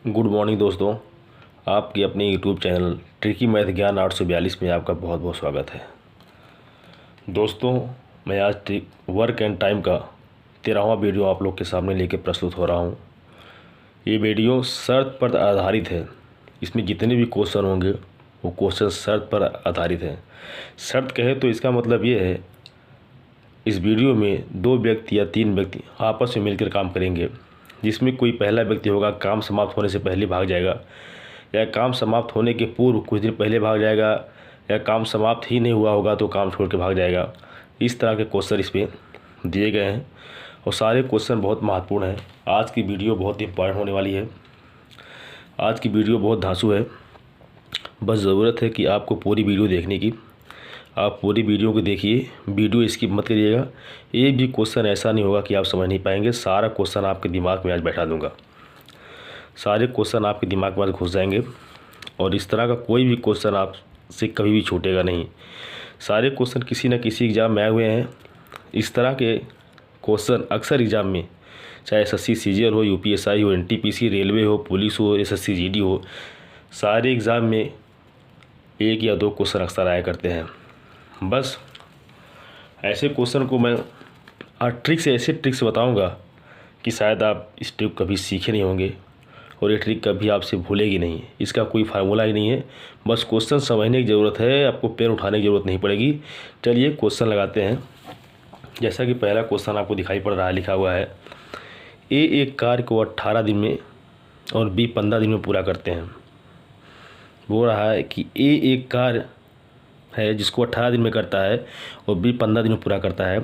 Good morning दोस्तों। आपके अपने यूट्यूब चैनल ट्रिकी मैथ ज्ञान 842 में आपका बहुत बहुत स्वागत है। दोस्तों, मैं आज वर्क एंड टाइम का 13वां वीडियो आप लोग के सामने लेकर प्रस्तुत हो रहा हूं। ये वीडियो शर्त पर आधारित है। इसमें जितने भी क्वेश्चन होंगे वो क्वेश्चन शर्त पर आधारित हैं। शर्त कहे तो इसका मतलब ये है, इस वीडियो में 2 व्यक्ति या 3 व्यक्ति आपस में मिलकर काम करेंगे, जिसमें कोई पहला व्यक्ति होगा काम समाप्त होने से पहले भाग जाएगा, या काम समाप्त होने के पूर्व कुछ दिन पहले भाग जाएगा, या काम समाप्त ही नहीं हुआ होगा तो काम छोड़ के भाग जाएगा। इस तरह के क्वेश्चन इस पर दिए गए हैं और सारे क्वेश्चन बहुत महत्वपूर्ण हैं। आज की वीडियो बहुत इंपॉर्टेंट होने वाली है। आज की वीडियो बहुत धांसू है। बस ज़रूरत है कि आपको पूरी वीडियो देखने की। आप पूरी वीडियो को देखिए, वीडियो स्किप मत करिएगा। एक भी क्वेश्चन ऐसा नहीं होगा कि आप समझ नहीं पाएंगे। सारा क्वेश्चन आपके दिमाग में आज बैठा दूंगा। सारे क्वेश्चन आपके दिमाग में घुस जाएंगे और इस तरह का कोई भी क्वेश्चन आपसे कभी भी छूटेगा नहीं। सारे क्वेश्चन किसी न किसी एग्ज़ाम में आए हुए हैं। इस तरह के क्वेश्चन अक्सर एग्ज़ाम में, चाहे SSC CGL हो, UPSI हो, NTPC, रेलवे हो, पुलिस हो, SSC GD हो, सारे एग्ज़ाम में 1 या 2 क्वेश्चन अक्सर आया करते हैं। बस ऐसे क्वेश्चन को मैं ऐसे ट्रिक्स बताऊंगा कि शायद आप इस ट्रिक कभी सीखे नहीं होंगे और ये ट्रिक कभी आपसे भूलेगी नहीं। इसका कोई फार्मूला ही नहीं है, बस क्वेश्चन समझने की ज़रूरत है। आपको पेन उठाने की ज़रूरत नहीं पड़ेगी। चलिए क्वेश्चन लगाते हैं। जैसा कि पहला क्वेश्चन आपको दिखाई पड़ रहा है, लिखा हुआ है A एक कार्य को 18 दिन में और B 15 दिन में पूरा करते हैं। बोल रहा है कि A एक कार्य है जिसको 18 दिन में करता है और B 15 दिन में पूरा करता है।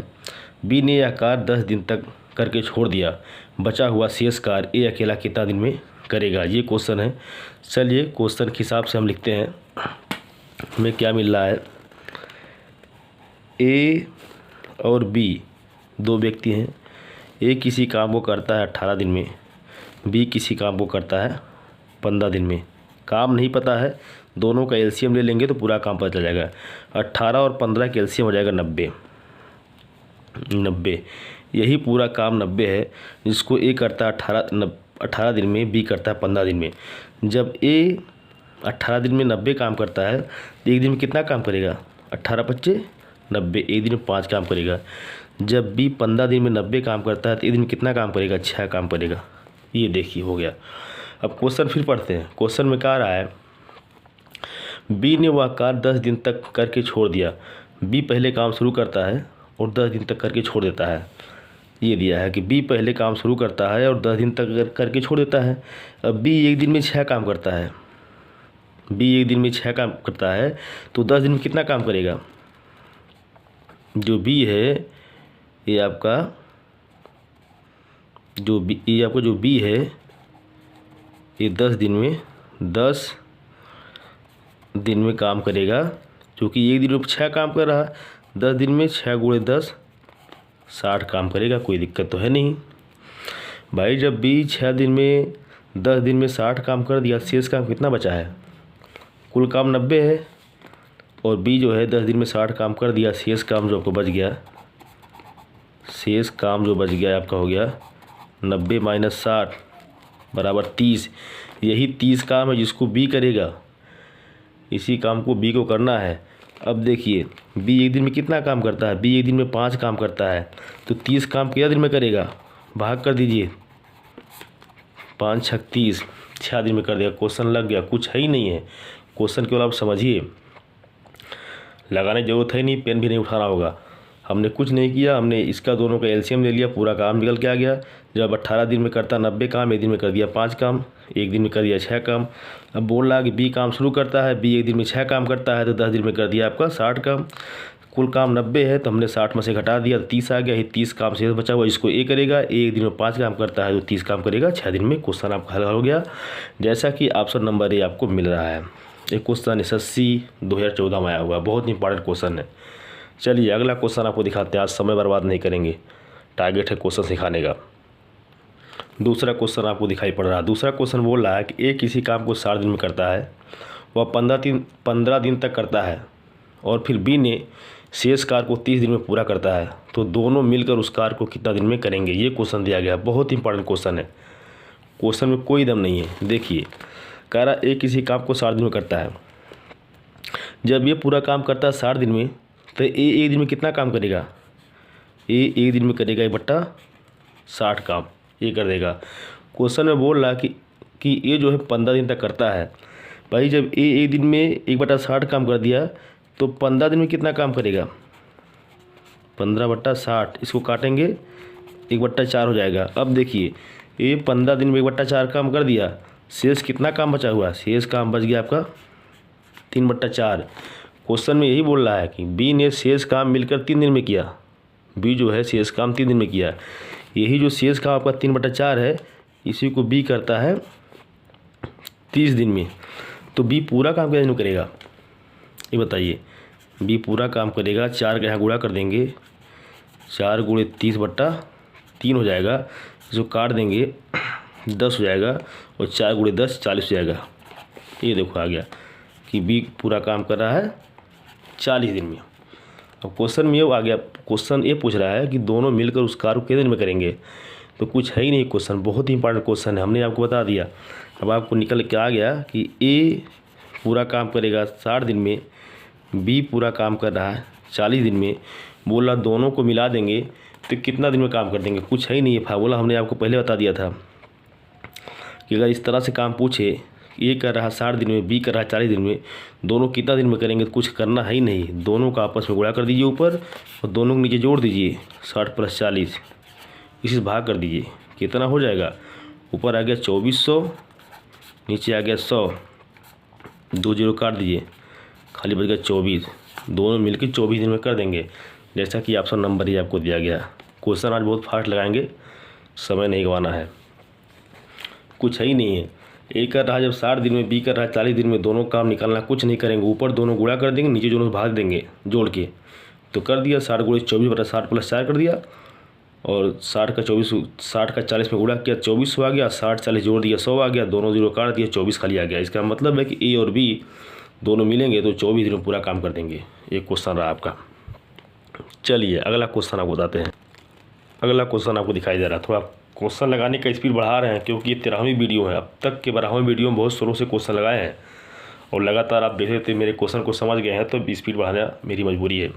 B ने यह कार्य 10 दिन तक करके छोड़ दिया। बचा हुआ शेष कार्य A अकेला कितना दिन में करेगा? ये क्वेश्चन है। चलिए क्वेश्चन के हिसाब से हम लिखते हैं। हमें क्या मिल रहा है, A और B 2 व्यक्ति हैं। A किसी काम को करता है 18 दिन में, B किसी काम को करता है 15 दिन में। काम नहीं पता है, दोनों का एलसीएम ले लेंगे तो पूरा काम पता चल जाएगा। 18 और 15 का एलसीएम हो जाएगा 90। यही पूरा काम 90 है, जिसको A करता है 18 दिन में, B करता है 15 दिन में। जब A 18 दिन में 90 काम करता है तो एक दिन में कितना काम करेगा? 18 25 90, एक दिन में 5 काम करेगा। जब B 15 दिन में 90 काम करता है तो एक दिन में कितना काम करेगा? 6 काम करेगा। ये देखिए, हो गया। अब क्वेश्चन फिर पढ़ते हैं। क्वेश्चन में कह रहा है B ने वह कार्य 10 दिन तक करके छोड़ दिया। B पहले काम शुरू करता है और 10 दिन तक करके छोड़ देता है। ये दिया है कि B पहले काम शुरू करता है और 10 दिन तक करके छोड़ देता है। अब B एक दिन में 6 काम करता है। B एक दिन में 6 काम करता है तो 10 दिन में कितना काम करेगा? जो B है, ये आपका जो B है, ये 10 दिन में काम करेगा। क्योंकि एक दिन में 6 काम कर रहा है, 10 दिन में 6 गुणे 10 60 काम करेगा। कोई दिक्कत तो है नहीं भाई। जब B 6 दिन में 10 दिन में 60 काम कर दिया, शेष काम कितना बचा है? कुल काम 90 है और B जो है 10 दिन में 60 काम कर दिया। शेष काम जो आपको बच गया आपका हो गया 90 - 60 बराबर 30। यही 30 काम है जिसको B करेगा। इसी काम को B को करना है। अब देखिए, B एक दिन में कितना काम करता है? B एक दिन में 5 काम करता है तो 30 काम कितना दिन में करेगा? भाग कर दीजिए, 5 6 30, 6 दिन में कर देगा। क्वेश्चन लग गया, कुछ है ही नहीं है। क्वेश्चन केवल आप समझिए, लगाने की जरूरत है नहीं, पेन भी नहीं उठाना होगा। हमने कुछ नहीं किया, हमने इसका दोनों का एलसीएम ले लिया, पूरा काम निकल के आ गया। जब 18 दिन में करता 90 काम, एक दिन में कर दिया 5 काम, एक दिन में कर दिया 6 काम। अब बोल रहा है कि B काम शुरू करता है, B एक दिन में 6 काम करता है तो 10 दिन में कर दिया आपका 60 काम। कुल काम 90 है तो हमने 60 में से घटा दिया तो 30 आ गया। ये 30 काम शेष बचा हुआ, इसको A करेगा। एक दिन में 5 काम करता है तो 30 काम करेगा 6 दिन में। क्वेश्चन आपका हल हो गया, जैसा कि ऑप्शन नंबर A आपको मिल रहा है। एक क्वेश्चन SSC 2014 में आया हुआ, बहुत इंपॉर्टेंट क्वेश्चन है। चलिए अगला क्वेश्चन आपको दिखाते हैं। आज समय बर्बाद नहीं करेंगे, टारगेट है क्वेश्चन सिखाने का। दूसरा क्वेश्चन आपको दिखाई पड़ रहा है। दूसरा क्वेश्चन बोल रहा है कि A किसी काम को 60 दिन में करता है, वह 15 दिन तक करता है और फिर B ने शेष कार्य को 30 दिन में पूरा करता है, तो दोनों मिलकर उस कार्य को कितना दिन में करेंगे? ये क्वेश्चन दिया गया है। बहुत इंपॉर्टेंट क्वेश्चन है। क्वेश्चन में कोई दम नहीं है। देखिए कह रहा ए किसी काम को 60 दिन में करता है। जब ये पूरा काम करता है 60 दिन में, तो ए एक दिन में कितना काम करेगा? ए एक दिन में करेगा 1/60 काम ये कर देगा। क्वेश्चन में बोल रहा कि ये जो है 15 दिन तक करता है। भाई जब ए एक दिन में 1/60 काम कर दिया तो 15 दिन में कितना काम करेगा? 15/60, इसको काटेंगे 1/4 हो जाएगा। अब देखिए ये 15 दिन में 1/4 काम कर दिया, शेष कितना काम बचा हुआ? शेष काम बच गया आपका 3/4। क्वेश्चन में यही बोल रहा है कि बी ने शेष काम मिलकर 3 दिन में किया। बी जो है शेष काम 3 दिन में किया। यही जो शेष काम आपका 3/4 है, इसी को बी करता है 30 दिन में। तो बी पूरा काम कितने दिन में करेगा ये बताइए? बी पूरा काम करेगा, 4 का यहाँ गुणा कर देंगे, 4 × 30/3 हो जाएगा। इसको काट देंगे 10 हो जाएगा, और 4 × 10 40 हो जाएगा। ये देखो आ गया कि बी पूरा काम कर रहा है 40 दिन में। अब क्वेश्चन में ये आ गया, क्वेश्चन ये पूछ रहा है कि दोनों मिलकर उस कार्य को कितने दिन में करेंगे। तो कुछ है ही नहीं क्वेश्चन, बहुत ही इंपॉर्टेंट क्वेश्चन है, हमने आपको बता दिया। अब आपको निकल के आ गया कि ए पूरा काम करेगा 60 दिन में, बी पूरा काम कर रहा है 40 दिन में। बोला दोनों को मिला देंगे तो कितना दिन में काम कर देंगे। कुछ है ही नहीं है, फार्मूला हमने आपको पहले बता दिया था कि अगर इस तरह से काम पूछे, ए कर रहा है 60 दिन में, बी कर रहा है 40 दिन में, दोनों कितना दिन में करेंगे, तो कुछ करना है ही नहीं। दोनों का आपस में गुणा कर दीजिए ऊपर, और दोनों को नीचे जोड़ दीजिए, 60 + 40 इसी से भाग कर दीजिए। कितना हो जाएगा? ऊपर आ गया 2400, नीचे आ गया 100, 2 0 काट दीजिए, खाली बच गया 24। दोनों मिलकर 24 दिन में कर देंगे, जैसा कि ऑप्शन नंबर ही आपको दिया गया। क्वेश्चन आज बहुत फास्ट लगाएंगे, समय नहीं गंवाना है। कुछ है ही नहीं है। ए कर रहा है जब 60 दिन में, बी कर रहा है 40 दिन में, दोनों काम निकालना कुछ नहीं करेंगे, ऊपर दोनों गुणा कर देंगे, नीचे दोनों भाग देंगे जोड़ के। तो कर दिया 60 × 24/60 + 4 कर दिया, और 60 का 40 में गुणा किया 2400 आ गया, 60 40 जोड़ दिया 100 आ गया, दोनों 0 काट दिया 24 खाली आ गया। इसका मतलब है कि ए और बी दोनों मिलेंगे तो 24 दिन में पूरा काम कर देंगे। ये क्वेश्चन रहा आपका। चलिए अगला क्वेश्चन आपको बताते हैं। अगला क्वेश्चन आपको दिखाई दे रहा है, थोड़ा क्वेश्चन लगाने का स्पीड बढ़ा रहे हैं क्योंकि ये 13वीं वीडियो है। अब तक के 12वें वीडियो में बहुत स्लो से क्वेश्चन लगाए हैं, और लगातार आप देख रहे थे मेरे क्वेश्चन को समझ गए हैं, तो स्पीड बढ़ाना मेरी मजबूरी है।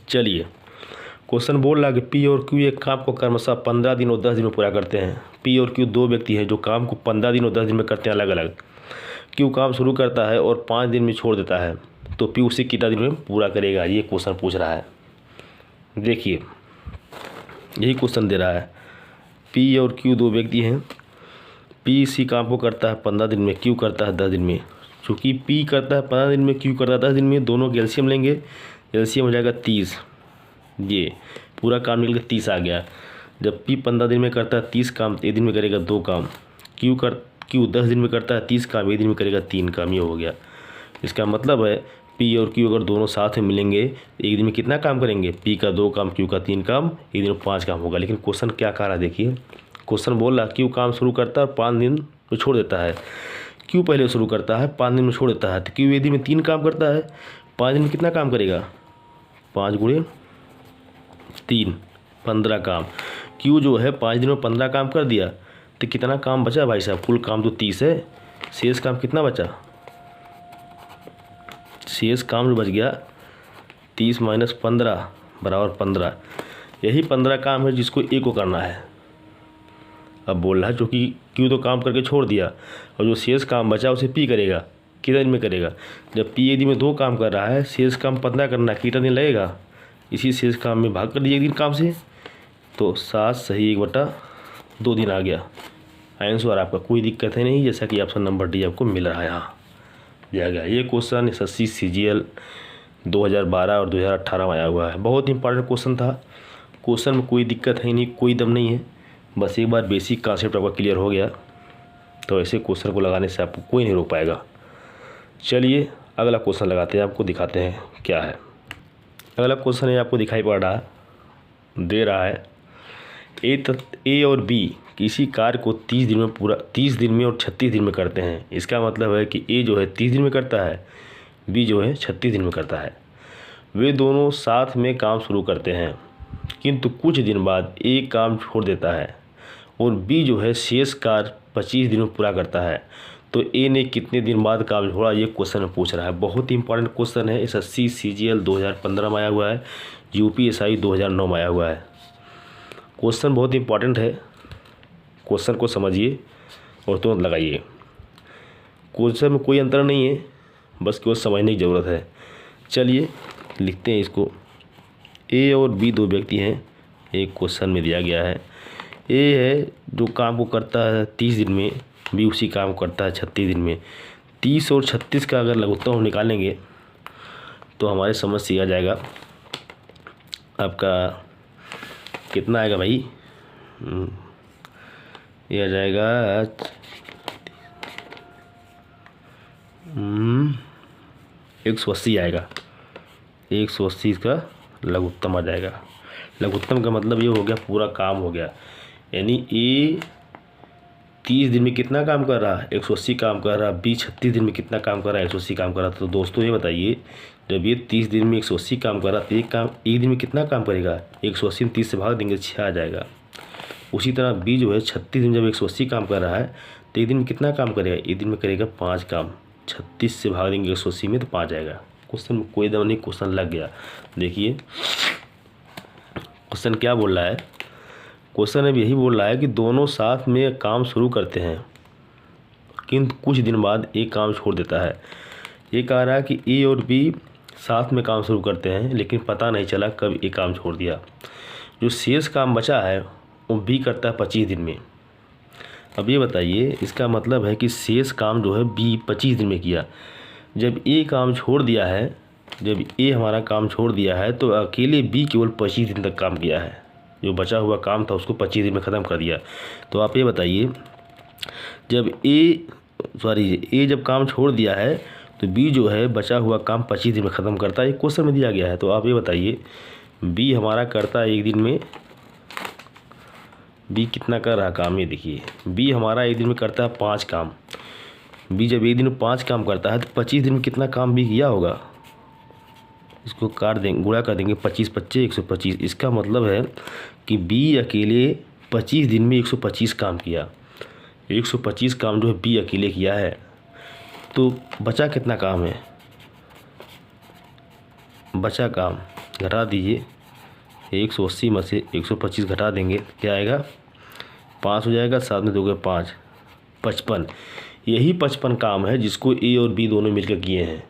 चलिए क्वेश्चन बोल रहा है कि पी और क्यू एक काम को क्रमशः 15 दिन और 10 दिन में पूरा करते हैं। पी और क्यू दो व्यक्ति हैं जो काम को 15 दिन और 10 दिन में करते हैं अलग अलग। क्यू काम शुरू करता है और 5 दिन में छोड़ देता है, तो पी उसे कितना दिन में पूरा करेगा, ये क्वेश्चन पूछ रहा है। देखिए यही क्वेश्चन दे रहा है, पी और क्यू दो व्यक्ति हैं। पी इसी काम को करता है 15 दिन में, क्यू करता है 10 दिन में। चूँकि पी करता है 15 दिन में, क्यू करता है 10 दिन में, दोनों के एलसीएम लेंगे, एलसीएम हो जाएगा 30। ये पूरा काम निकल के 30 आ गया। जब पी 15 दिन में करता है 30 काम, एक दिन में करेगा 2 काम। क्यू 10 दिन में करता है 30 काम, एक दिन में करेगा 3 काम। ये हो गया। इसका मतलब है पी और क्यू अगर दोनों साथ में मिलेंगे एक दिन में कितना काम करेंगे? पी का 2 काम, क्यू का 3 काम, एक दिन में 5 काम होगा। लेकिन क्वेश्चन क्या कह रहा है देखिए, क्वेश्चन बोल रहा है क्यू काम शुरू करता है और 5 दिन में छोड़ देता है। क्यू पहले शुरू करता है, 5 दिन में छोड़ देता है, तो क्यू एक दिन में 3 काम करता है, 5 दिन में कितना काम करेगा? 5 × 3 15 काम। क्यू जो है 5 दिन में 15 काम कर दिया, तो कितना काम बचा भाई साहब? कुल काम तो 30 है, शेष काम कितना बचा? शेष काम जो बच गया 30 - 15 = 15। यही 15 काम है जिसको ए को करना है। अब बोल रहा है क्योंकि क्यू तो काम करके छोड़ दिया, और जो शेष काम बचा उसे पी करेगा। कितने दिन में करेगा? जब पी एक दिन में 2 काम कर रहा है, शेष काम 15 करना, कितना दिन लगेगा? इसी शेष काम में भाग कर दिए एक दिन काम से, तो 7 सही 1/2 दिन आ गया। आंसर आपका कोई दिक्कत है नहीं, जैसा कि ऑप्शन नंबर डी आपको मिल रहा है यहाँ दिया गया। ये क्वेश्चन एसएससी सीजीएल 2012 और 2018 में आया हुआ है। बहुत इंपॉर्टेंट क्वेश्चन था। क्वेश्चन में कोई दिक्कत है नहीं, कोई दम नहीं है, बस एक बार बेसिक कॉन्सेप्ट आपका क्लियर हो गया तो ऐसे क्वेश्चन को लगाने से आपको कोई नहीं रोक पाएगा। चलिए अगला क्वेश्चन लगाते हैं, आपको दिखाते हैं क्या है। अगला क्वेश्चन है आपको दिखाई पड़ रहा है, दे रहा है ए और बी किसी कार्य को 30 दिन में और 36 दिन में करते हैं। इसका मतलब है कि ए जो है 30 दिन में करता है, बी जो है 36 दिन में करता है। वे दोनों साथ में काम शुरू करते हैं, किंतु कुछ दिन बाद ए काम छोड़ देता है और बी जो है शेष कार्य 25 दिन में पूरा करता है, तो ए ने कितने दिन बाद काम छोड़ा, ये क्वेश्चन में पूछ रहा है। बहुत ही इंपॉर्टेंट क्वेश्चन है। SSC CGL 2015 में आया हुआ है, UPSI 2009 में आया हुआ है। क्वेश्चन बहुत इंपॉर्टेंट है, क्वेश्चन को समझिए और तुरंत लगाइए। क्वेश्चन में कोई अंतर नहीं है, बस केवल समझने की ज़रूरत है। चलिए लिखते हैं इसको। ए और बी दो व्यक्ति हैं, एक क्वेश्चन में दिया गया है। ए है जो काम को करता है 30 दिन में, बी उसी काम को करता है 36 दिन में। 30 और 36 का अगर लघुत्तम हम निकालेंगे तो हमारे समझ से आ जाएगा आपका कितना आएगा भाई, ये आ जाएगा 180 आएगा। 180 का लघुत्तम आ जाएगा। लघुत्तम का मतलब ये हो गया पूरा काम हो गया, यानी ए 30 दिन में कितना काम कर रहा है, 180 काम कर रहा है। बी 36 दिन में कितना काम कर रहा है, 180 काम कर रहा है। तो दोस्तों ये बताइए, जब ये 30 दिन में 180 काम कर रहा है तो एक दिन में कितना काम करेगा, 180 में 30 से भाग देंगे 6 आ जाएगा। उसी तरह बी जो है 36 दिन जब 180 काम कर रहा है तो एक दिन में कितना काम करेगा, एक दिन में करेगा 5 काम। 36 से भाग देंगे 180 में तो 5 आएगा। क्वेश्चन में कोई दम नहीं, क्वेश्चन लग गया। देखिए क्वेश्चन क्या बोल रहा है, क्वेश्चन अब यही बोल रहा है कि दोनों साथ में काम शुरू करते हैं किंतु कुछ दिन बाद एक काम छोड़ देता है। ये कह रहा है कि ए और बी साथ में काम शुरू करते हैं लेकिन पता नहीं चला कब एक काम छोड़ दिया। जो शेष काम बचा है वो बी करता है 25 दिन में। अब ये बताइए, इसका मतलब है कि शेष काम जो है बी 25 दिन में किया। जब ए काम छोड़ दिया है, जब ए हमारा काम छोड़ दिया है तो अकेले बी केवल 25 दिन तक काम किया है। जो बचा हुआ काम था उसको 25 दिन में ख़त्म कर दिया। तो आप ये बताइए, जब ए जब काम छोड़ दिया है तो बी जो है बचा हुआ काम 25 दिन में ख़त्म करता है। एक क्वेश्चन में दिया गया है। तो आप ये बताइए, बी हमारा करता है एक दिन में, बी कितना कर रहा काम, ये देखिए बी हमारा एक दिन में करता है 5 काम। बी जब एक दिन में 5 काम करता है तो 25 दिन में कितना काम बी किया होगा, इसको काट देंगे, गुणा कर देंगे, 25 25 125। इसका मतलब है कि बी अकेले 25 दिन में 125 काम किया। 125 काम जो है बी अकेले किया है। तो बचा कितना काम है, बचा काम घटा दीजिए, 180 में से 125 घटा देंगे क्या आएगा, 5 हो जाएगा। 7 में 2 के 5, 55। यही 55 काम है जिसको ए और बी दोनों मिलकर किए हैं।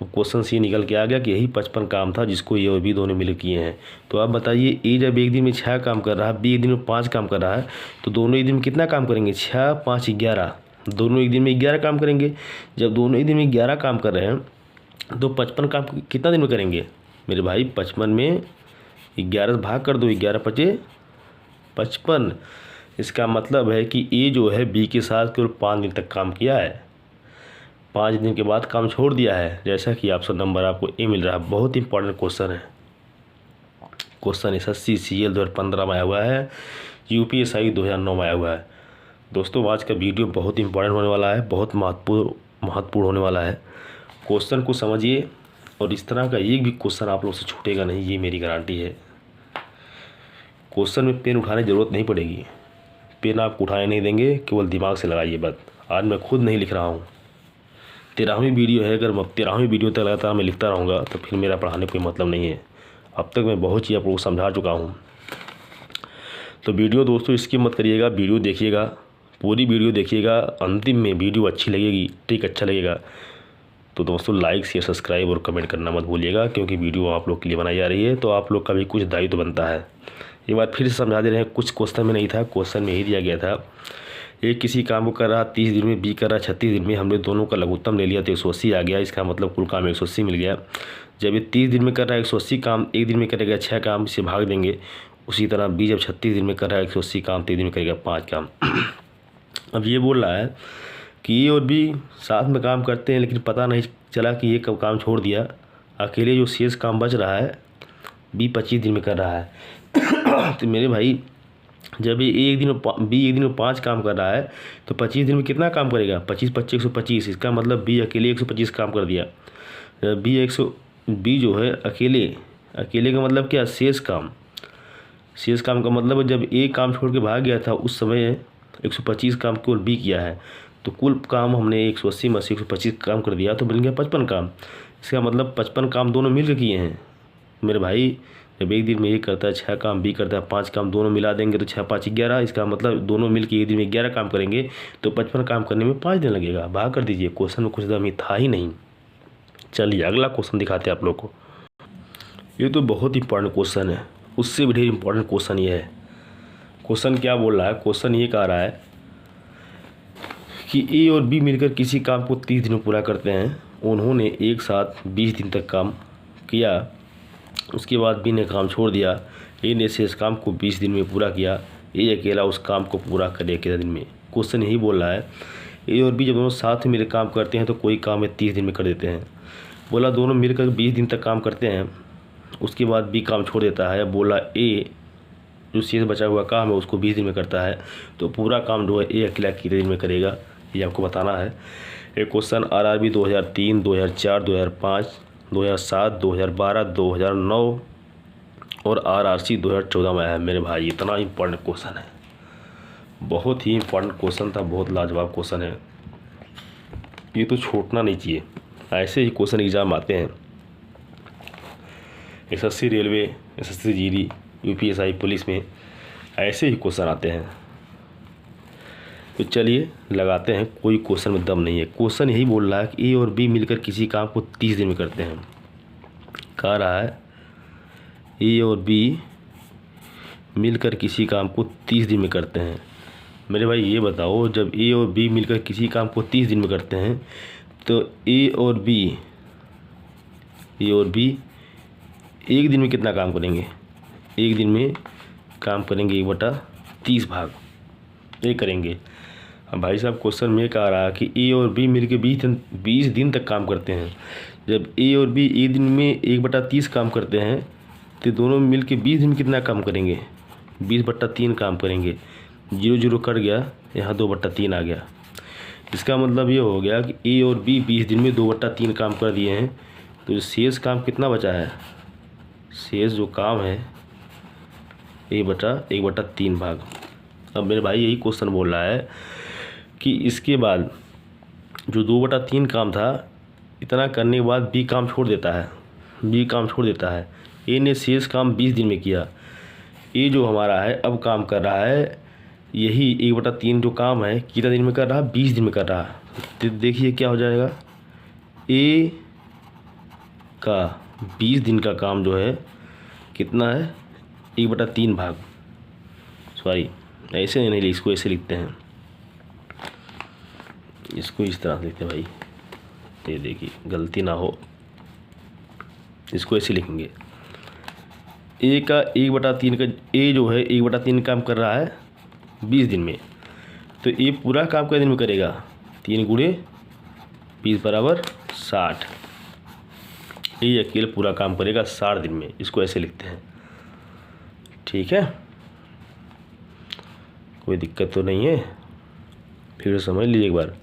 क्वेश्चन से निकल के आ गया कि यही 55 काम था जिसको ए और बी दोनों मिलकर किए हैं। तो आप बताइए, ए जब एक दिन में 6 काम कर रहा है, बी एक दिन में 5 काम कर रहा है, तो दोनों एक दिन में कितना काम करेंगे, 6 5 11, दोनों एक दिन में 11 काम करेंगे। जब दोनों एक दिन में 11 काम कर रहे हैं तो 55 काम कितना दिन में करेंगे मेरे भाई, 55 में 11 भाग कर दो, 11 5 55। इसका मतलब है कि ए जो है बी के साथ केवल 5 दिन तक काम किया है, 5 दिन के बाद काम छोड़ दिया है। जैसा कि ऑप्शन नंबर आपको ए मिल रहा है। बहुत इंपॉर्टेंट क्वेश्चन है। क्वेश्चन SSC CGL 2015 में आया हुआ है, UPSI 2009 में आया हुआ है। दोस्तों आज का वीडियो बहुत इंपॉर्टेंट होने वाला है, बहुत महत्वपूर्ण होने वाला है। क्वेश्चन को समझिए और इस तरह का एक भी क्वेश्चन आप लोग से छूटेगा नहीं, ये मेरी गारंटी है। क्वेश्चन में पेन उठाने की ज़रूरत नहीं पड़ेगी, पेन आप उठाने नहीं देंगे, केवल दिमाग से लगाइए बस। आज मैं खुद नहीं लिख रहा हूँ, 13वीं वीडियो है। अगर 13वीं वीडियो तक लगातार मैं लिखता रहूँगा तो फिर मेरा पढ़ाने कोई मतलब नहीं है। अब तक मैं बहुत चीज़ आप लोगों को समझा चुका हूँ। तो वीडियो दोस्तों स्किप मत करिएगा, वीडियो देखिएगा, पूरी वीडियो देखिएगा। अंतिम में वीडियो अच्छी लगेगी, ठीक अच्छा लगेगा तो दोस्तों लाइक शेयर सब्सक्राइब और कमेंट करना मत भूलिएगा, क्योंकि वीडियो आप लोग के लिए बनाई जा रही है तो आप लोग का भी कुछ दायित्व बनता है। एक बार फिर से समझा दे रहे हैं, कुछ क्वेश्चन में नहीं था, क्वेश्चन में ही दिया गया था। एक किसी काम को कर रहा 30 दिन में, बी कर रहा 36 दिन में, हमने दोनों का लघुत्तम ले लिया तो 180 आ गया। इसका मतलब कुल काम 180 मिल गया। जब ये 30 दिन में कर रहा है 180 काम, एक दिन में करेगा 6 काम, इसे भाग देंगे। उसी तरह बी जब 36 दिन में कर रहा है 180 काम, तो एक दिन में करेगा 5 काम। अब ये बोल रहा है कि ए और बी साथ में काम करते हैं लेकिन पता नहीं चला कि ये कब काम छोड़ दिया। अकेले जो शेष काम बच रहा है बी 25 दिन में कर रहा है। तो मेरे भाई जब ये बी एक दिन में 5 काम कर रहा है तो 25 दिन में कितना काम करेगा, 25 25 125। इसका मतलब बी अकेले 125 काम कर दिया। बी जो है अकेले का मतलब क्या, शेष काम। शेष काम का मतलब है जब ए काम छोड़ के भाग गया था उस समय 125 काम केवल बी किया है, तो कुल काम हमने 180 में से 125 काम कर दिया तो मिल गया 55 काम। इसका मतलब 55 काम दोनों मिल के किए हैं मेरे भाई। जब एक दिन में ए करता है 6 काम, बी करता है 5 काम, दोनों मिला देंगे तो 6 5 11। इसका मतलब दोनों मिल के एक दिन में 11 काम करेंगे तो 55 काम करने में 5 दिन लगेगा। भाग कर दीजिए, क्वेश्चन में कुछ दम था ही नहीं। चलिए अगला क्वेश्चन दिखाते हैं आप लोग को। ये तो बहुत इंपॉर्टेंट क्वेश्चन है, उससे भी ढेर इंपॉर्टेंट क्वेश्चन ये है। क्वेश्चन क्या बोल रहा है? क्वेश्चन ये कह रहा है कि ए और बी मिलकर किसी काम को 30 दिन में पूरा करते हैं। उन्होंने एक साथ 20 दिन तक काम किया, उसके बाद बी ने काम छोड़ दिया। ए ने शेष काम को 20 दिन में पूरा किया। ए अकेला उस काम को पूरा करे कितने दिन में? क्वेश्चन यही बोल रहा है ए और बी जब दोनों साथ में मिलकर काम करते हैं तो कोई काम है 30 दिन में कर देते हैं। बोला दोनों मिलकर 20 दिन तक काम करते हैं, उसके बाद बी काम छोड़ देता है। बोला ए जो शेष बचा हुआ काम है उसको 20 दिन में करता है, तो पूरा काम जो है ए अकेला कितने दिन में करेगा ये आपको बताना है। ये क्वेश्चन आरआरबी 2003, 2004, 2005, 2007, 2012, 2009 और आरआरसी 2014 में है मेरे भाई। इतना इम्पोर्टेंट क्वेश्चन है, बहुत ही इम्पोर्टेंट क्वेश्चन था, बहुत लाजवाब क्वेश्चन है। ये तो छूटना नहीं चाहिए। ऐसे ही क्वेश्चन एग्जाम आते हैं, SSC railway, SSC GD, UPSI police में ऐसे ही क्वेश्चन आते हैं। तो चलिए लगाते हैं, कोई क्वेश्चन में दम नहीं है। क्वेश्चन यही बोल रहा है कि ए और बी मिलकर किसी काम को 30 दिन में करते हैं। कह रहा है ए और बी मिलकर किसी काम को 30 दिन में करते हैं। मेरे भाई ये बताओ, जब ए और बी मिलकर किसी काम को 30 दिन में करते हैं तो ए और बी एक दिन में कितना काम करेंगे? एक दिन में काम करेंगे 1/30 भाग ये करेंगे। अब भाई साहब क्वेश्चन में कह रहा है कि ए और बी मिलकर 20 दिन तक काम करते हैं। जब ए और बी एक दिन में 1/30 काम करते हैं तो दोनों मिलकर 20 दिन में कितना काम करेंगे? 20/3 काम करेंगे। 0 0 कट गया, यहाँ 2/3 आ गया। इसका मतलब ये हो गया कि ए और बी 20 दिन में 2/3 काम कर दिए हैं, तो शेष काम कितना बचा है? शेष जो काम है 1/3 भाग। अब मेरे भाई यही क्वेश्चन बोल रहा है कि इसके बाद जो 2/3 काम था, इतना करने के बाद बी काम छोड़ देता है। ए ने शेष काम 20 दिन में किया। ए जो हमारा है अब काम कर रहा है, यही 1/3 जो काम है कितना दिन में कर रहा है? 20 दिन में कर रहा है। तो देखिए क्या हो जाएगा, ए का 20 दिन का काम जो है कितना है? 1/3 भाग, सॉरी ऐसे नहीं, इसको ऐसे लिखते हैं, इसको इस तरह से लिखते हैं भाई, ये देखिए गलती ना हो, इसको ऐसे लिखेंगे। ए का 1/3 का, ए जो है 1/3 काम कर रहा है 20 दिन में, तो ए पूरा काम कितने दिन में करेगा? 3 × 20 = 60। ये अकेले पूरा काम करेगा 60 दिन में, इसको ऐसे लिखते हैं। ठीक है, कोई दिक्कत तो नहीं है? फिर समझ लीजिए एक बार,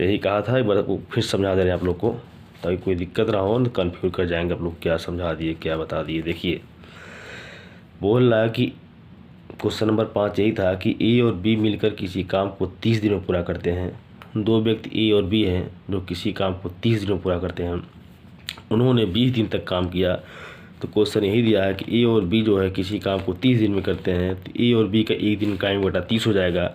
यही कहा था, एक बार फिर समझा दे रहे हैं आप लोग को ताकि कोई दिक्कत ना हो, कन्फ्यूज कर जाएंगे आप लोग, क्या समझा दिए क्या बता दिए। देखिए बोल रहा है कि क्वेश्चन नंबर 5 यही था कि ए और बी मिलकर किसी काम को 30 दिन में पूरा करते हैं। दो व्यक्ति ए और बी हैं जो किसी काम को 30 दिन में पूरा करते हैं। उन्होंने 20 दिन तक काम किया, तो क्वेश्चन यही दिया है कि ए और बी जो है किसी काम को 30 दिन में करते हैं, तो ए और बी का एक दिन काम 1/30 हो जाएगा।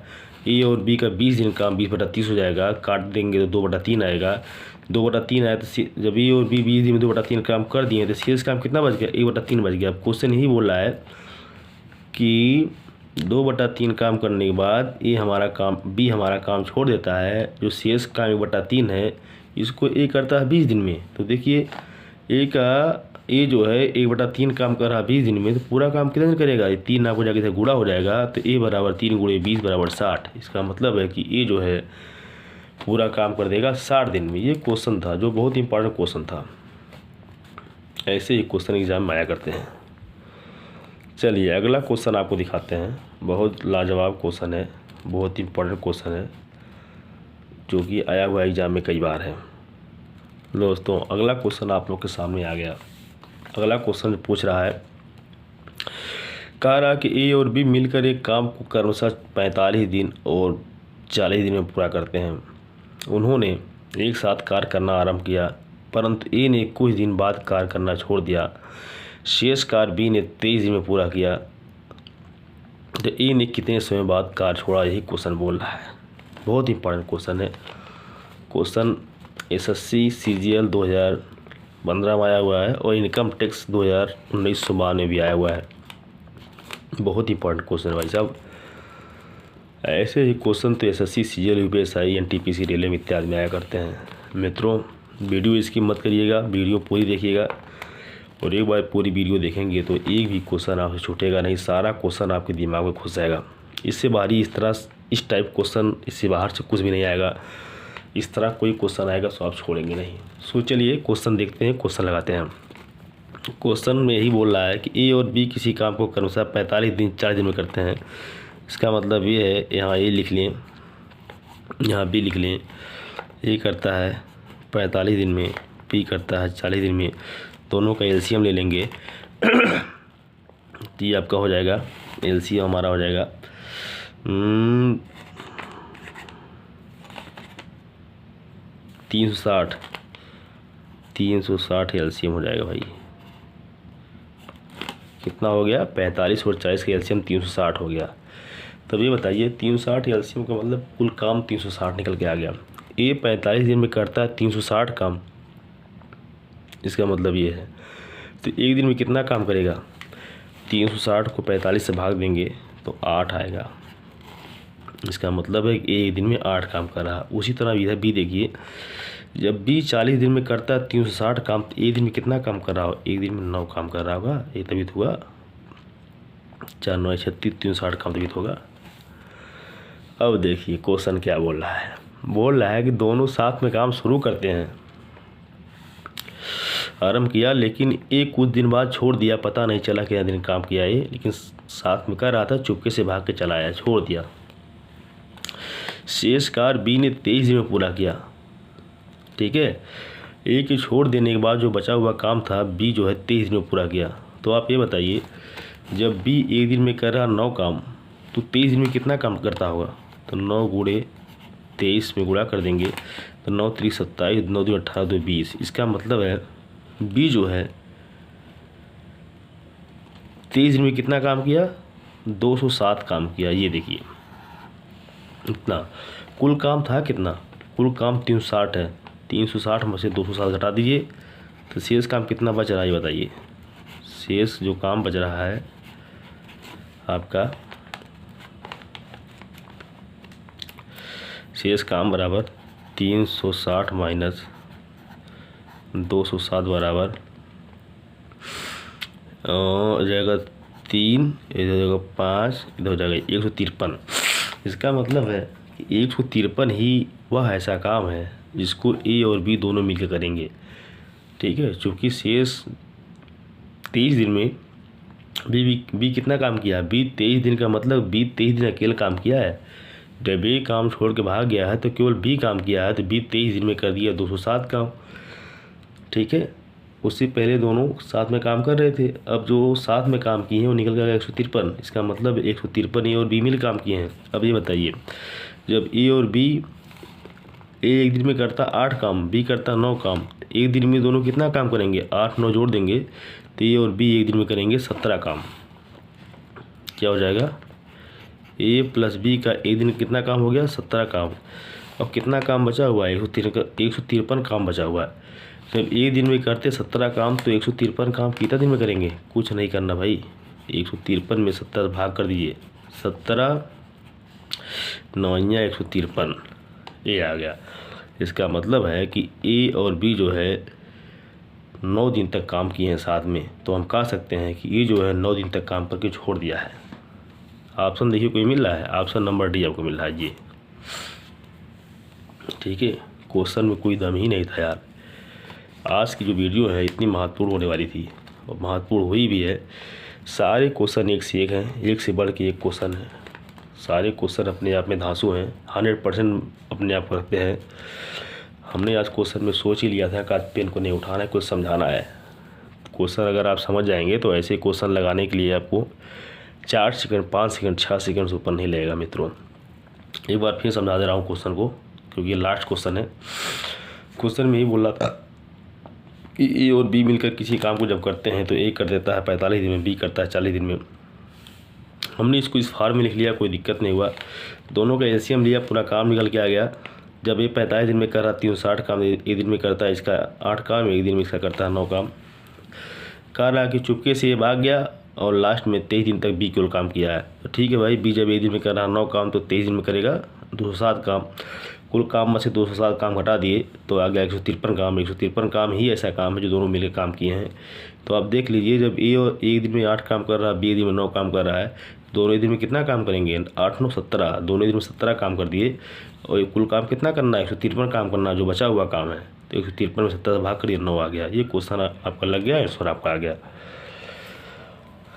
ए और बी का 20 दिन काम 20/30 हो जाएगा, काट देंगे तो 2/3 आएगा। 2/3 आया तो जब ए और बी 20 दिन में 2/3 काम कर दिए तो शेष काम कितना बच गया? 1/3 बच गया। क्वेश्चन यही बोल रहा है कि 2/3 काम करने के बाद ए हमारा काम, बी हमारा काम छोड़ देता है, जो शेष काम 1/3 है इसको ए करता है 20 दिन में। तो देखिए ए जो है 1/3 काम कर रहा 20 दिन में, तो पूरा काम कितने दिन करेगा? ये 3 आपको जाके से गुणा हो जाएगा, तो ए बराबर 3 × 20 = 60। इसका मतलब है कि ए जो है पूरा काम कर देगा 60 दिन में। ये क्वेश्चन था जो बहुत इंपॉर्टेंट क्वेश्चन था। ऐसे ही क्वेश्चन एग्जाम में आया करते हैं। चलिए अगला क्वेश्चन आपको दिखाते हैं, बहुत लाजवाब क्वेश्चन है, बहुत इंपॉर्टेंट क्वेश्चन है जो कि आया हुआ एग्जाम में कई बार है। दोस्तों अगला क्वेश्चन आप लोग के सामने आ गया। अगला क्वेश्चन पूछ रहा है कह रहा कि ए और बी मिलकर एक काम को क्रमशः 45 दिन और 40 दिन में पूरा करते हैं। उन्होंने एक साथ कार्य करना आरंभ किया, परंतु ए ने कुछ दिन बाद कार्य करना छोड़ दिया। शेष कार्य बी ने 23 दिन में पूरा किया। तो ए ने कितने समय बाद कार्य छोड़ा, यही क्वेश्चन बोल रहा है। बहुत इंपॉर्टेंट क्वेश्चन है। क्वेश्चन SSC CGL 2015 में आया हुआ है और इनकम टैक्स 1992 में भी आया हुआ है। बहुत इंपॉर्टेंट क्वेश्चन है भाई साहब। ऐसे ही क्वेश्चन तो SSC CGL UPSI NTPC railway इत्यादि में आया करते हैं। मित्रों, वीडियो इसकी मत करिएगा, वीडियो पूरी देखिएगा और एक बार पूरी वीडियो देखेंगे तो एक भी क्वेश्चन आपसे छूटेगा नहीं, सारा क्वेश्चन आपके दिमाग में घुस जाएगा। इससे बाहरी इस टाइप क्वेश्चन इससे बाहर से कुछ भी नहीं आएगा। इस तरह कोई क्वेश्चन आएगा तो आप छोड़ेंगे नहीं। सो चलिए क्वेश्चन देखते हैं, क्वेश्चन लगाते हैं। क्वेश्चन में यही बोल रहा है कि ए और बी किसी काम को क्रमशः 45 दिन 40 दिन में करते हैं। इसका मतलब ये है, यहाँ ए लिख लें, यहाँ बी लिख लें। ए करता है 45 दिन में, बी करता है 40 दिन में, दोनों का एलसीएम ले लेंगे। तो ये आपका हो जाएगा, एलसीएम हमारा हो जाएगा 360 एलसीएम हो जाएगा भाई। कितना हो गया, 45 और 40 का एलसीएम 360 हो गया। तब ये बताइए 360 एलसीएम का मतलब कुल काम 360 निकल के आ गया। ए 45 दिन में करता है 360 काम, इसका मतलब ये है। तो एक दिन में कितना काम करेगा, 360 को 45 से भाग देंगे तो 8 आएगा। इसका मतलब है कि एक दिन में 8 काम कर रहा। उसी तरह इधर बी देखिए, जब बी 40 दिन में करता है 360 काम, तो एक दिन में कितना काम कर रहा हो, एक दिन में 9 काम कर रहा होगा। ये तभी तो हुआ, 4 9 36, 360 काम तभी तो होगा। अब देखिए क्वेश्चन क्या बोल रहा है। बोल रहा है कि दोनों साथ में काम शुरू करते हैं, आरंभ किया, लेकिन एक कुछ दिन बाद छोड़ दिया। पता नहीं चला कितना दिन काम किया ये, लेकिन साथ में कर रहा था, चुपके से भाग के चला आया, छोड़ दिया। शेष कार्य बी ने 23 दिन में पूरा किया। ठीक है, ए के छोड़ देने के बाद जो बचा हुआ काम था बी जो है 23 दिन में पूरा किया। तो आप ये बताइए, जब बी एक दिन में कर रहा 9 काम, तो 23 दिन में कितना काम करता होगा। तो 9 गुणे 23 में गुणा कर देंगे तो 9 3 27, 9 2 18, 2 20। इसका मतलब है बी जो है 23 दिन में कितना काम किया, 207 काम किया। ये देखिए इतना कुल काम था, कितना कुल काम 360 है। 360 में से 207 घटा दीजिए तो शेष काम कितना बच रहा है, ये बताइए। शेष जो काम बच रहा है आपका, शेष काम बराबर 360 माइनस 207 बराबर हो जाएगा 3, इधर हो जाएगा 5, इधर हो जाएगा 153। इसका मतलब है कि 153 ही वह ऐसा काम है जिसको ए और बी दोनों मिलकर करेंगे। ठीक है, चूँकि शेष 23 दिन में बी कितना काम किया, बी 23 दिन का मतलब बी 23 दिन अकेले काम किया है। जब ए काम छोड़ के भाग गया है तो केवल बी काम किया है, तो बी 23 दिन में कर दिया 207 काम। ठीक है, उससे पहले दोनों साथ में काम कर रहे थे, अब जो साथ में काम किए हैं वो निकल गया 153। इसका मतलब 153 ए और बी मिल काम किए हैं। अब ये बताइए, जब ए और बी, ए एक दिन में करता 8 काम, बी करता 9 काम, एक दिन में दोनों कितना काम करेंगे, 8 9 जोड़ देंगे तो ए और बी एक दिन में करेंगे 17 काम। क्या हो जाएगा, ए प्लस बी का एक दिन कितना काम हो गया, 17 काम। अब कितना काम बचा हुआ है, 153 काम बचा हुआ है। जब एक दिन में करते 17 काम तो 153 काम कितना दिन में करेंगे, कुछ नहीं करना भाई, 153 में 17 भाग कर दीजिए, 17 9 153, ये आ गया। इसका मतलब है कि ए और बी जो है 9 दिन तक काम किए हैं साथ में, तो हम कह सकते हैं कि ये जो है 9 दिन तक काम करके छोड़ दिया है। ऑप्शन देखिए कोई मिल रहा है, ऑप्शन नंबर डी आपको मिल रहा है ये। ठीक है, क्वेश्चन में कोई दम ही नहीं था यार। आज की जो वीडियो है इतनी महत्वपूर्ण होने वाली थी और महत्वपूर्ण हुई भी है। सारे क्वेश्चन एक से एक हैं, एक से बढ़ के एक क्वेश्चन है। सारे क्वेश्चन अपने आप में धांसू हैं, 100% अपने आप रखते हैं। हमने आज क्वेश्चन में सोच ही लिया था कि आज पेन को नहीं उठाना है, कुछ समझाना है। क्वेश्चन अगर आप समझ जाएंगे तो ऐसे क्वेश्चन लगाने के लिए आपको 4 सेकंड 5 सेकंड 6 सेकंड से ऊपर नहीं लगेगा मित्रों। एक बार फिर समझा दे रहा हूँ क्वेश्चन को, क्योंकि ये लास्ट क्वेश्चन है। क्वेश्चन में ही बोल रहा था कि ए और बी मिलकर किसी काम को जब करते हैं तो ए कर देता है 45 दिन में, बी करता है 40 दिन में। हमने इसको इस फार्म में लिख लिया, कोई दिक्कत नहीं हुआ। दोनों का एलसीएम लिया, पूरा काम निकल के आ गया। जब ये 45 दिन में कर रहा 360 काम, एक दिन में करता है इसका 8 काम, एक दिन में इसका करता है 9 काम। कह रहा कि चुपके से ये भाग गया और लास्ट में 23 दिन तक बी केवल काम किया है। तो ठीक है भाई, बी जब एक दिन में कर रहा 9 काम तो 23 दिन में करेगा 207 काम। कुल काम में से 207 काम घटा दिए तो आ गया 153 काम। 153 काम ही ऐसा काम है जो दोनों मिलकर काम किए हैं। तो आप देख लीजिए, जब ए और एक दिन में 8 काम कर रहा है, बी एक दिन में 9 काम कर रहा है, दोनों एक दिन में कितना काम करेंगे? 8 9 17, दोनों दिन में 17 काम कर दिए। और कुल काम कितना करना है? 153 काम करना, जो बचा हुआ काम है। तो 153 में 17 से भाग करिए, 9 आ गया। ये क्वेश्चन आपका लग गया, आंसर आपका आ गया।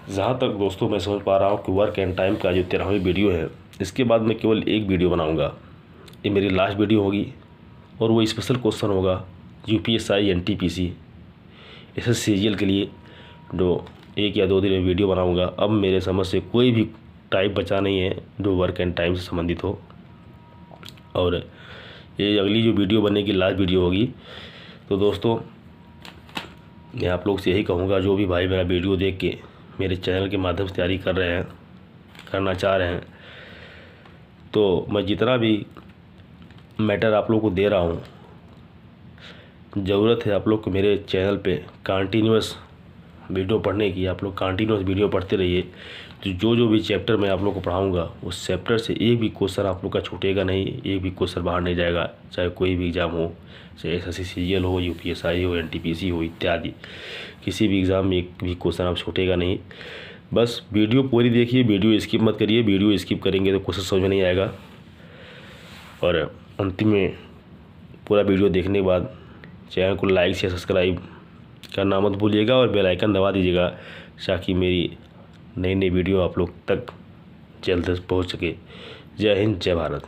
जहाँ तक दोस्तों मैं समझ पा रहा हूँ कि वर्क एंड टाइम का जो 13वीं वीडियो है, इसके बाद मैं केवल एक वीडियो बनाऊँगा। ये मेरी लास्ट वीडियो होगी और वो स्पेशल क्वेश्चन होगा यूपीएसआई एनटीपीसी एसएससीजीएल के लिए, जो 1 या 2 दिन में वीडियो बनाऊँगा। अब मेरे समझ से कोई भी टाइप बचा नहीं है जो वर्क एंड टाइम से संबंधित हो। और ये अगली जो वीडियो बनेगी लास्ट वीडियो होगी। तो दोस्तों मैं आप लोग से यही कहूँगा, जो भी भाई मेरा वीडियो देख के मेरे चैनल के माध्यम से तैयारी कर रहे हैं, करना चाह रहे हैं, तो मैं जितना भी मैटर आप लोग को दे रहा हूँ, ज़रूरत है आप लोग को मेरे चैनल पे कंटिन्यूअस वीडियो पढ़ने की। आप लोग कंटिन्यूअस वीडियो पढ़ते रहिए। तो जो भी चैप्टर मैं आप लोग को पढ़ाऊँगा, उस चैप्टर से एक भी क्वेश्चन आप लोग का छूटेगा नहीं, एक भी क्वेश्चन बाहर नहीं जाएगा। चाहे कोई भी एग्ज़ाम हो, चाहे एसएससीजीएल हो, यूपीएसआई हो, एनटीपीसी हो इत्यादि, किसी भी एग्ज़ाम में एक भी क्वेश्चन आप छूटेगा नहीं। बस वीडियो पूरी देखिए, वीडियो स्किप मत करिए। वीडियो स्किप करेंगे तो क्वेश्चन समझ में नहीं आएगा। और अंतिम में पूरा वीडियो देखने के बाद चैनल को लाइक या सब्सक्राइब करना मत भूलिएगा और बेल आइकन दबा दीजिएगा, ताकि मेरी नई नई वीडियो आप लोग तक जल्द पहुंच सके। जय हिंद, जय भारत।